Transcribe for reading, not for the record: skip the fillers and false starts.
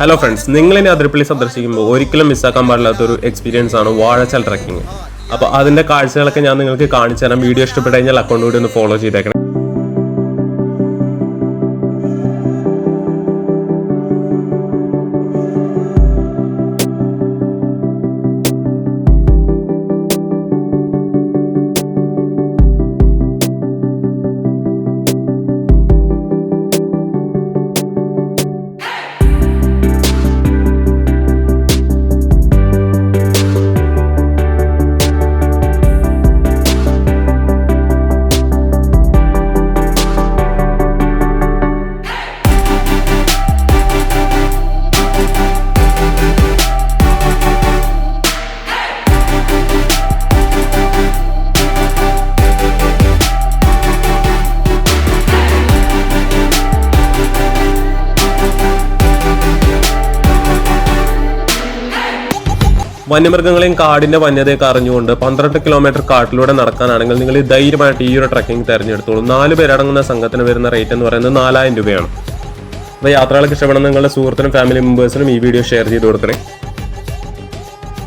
Hello friends, നിങ്ങളിനി Athirappilly സന്ദർശിക്കുമ്പോൾ ഒരിക്കലും മിസ്സാക്കാൻ പാടില്ലാത്തൊരു experience ആണ് വാഴച്ചാൽ ട്രക്കിംഗ്. അപ്പോൾ അതിൻ്റെ കാഴ്ചകളൊക്കെ ഞാൻ നിങ്ങൾക്ക് കാണിച്ചു തരാം. വീഡിയോ ഇഷ്ടപ്പെട്ട് കഴിഞ്ഞാൽ അക്കൗണ്ട് കൂടി ഒന്ന് ഫോളോ ചെയ്തേക്കണം. വന്യമൃഗങ്ങളെയും കാടിന്റെ വന്യതയൊക്കെ അറിഞ്ഞുകൊണ്ട് 12 കിലോമീറ്റർ കാട്ടിലൂടെ നടക്കാനാണെങ്കിൽ നിങ്ങൾ ധൈര്യമായിട്ട് ഈ ഒരു ട്രക്കിംഗ് തിരഞ്ഞെടുത്തോളൂ. 4 പേരടങ്ങുന്ന സംഘത്തിന് വരുന്ന റേറ്റ് എന്ന് പറയുന്നത് 4000 രൂപയാണ്. അപ്പോൾ യാത്രകൾക്ക് ഇഷ്ടപ്പെടുന്ന നിങ്ങളുടെ സുഹൃത്തിനും ഫാമിലി മെമ്പേഴ്സിനും ഈ വീഡിയോ ഷെയർ ചെയ്ത് കൊടുക്കണേ.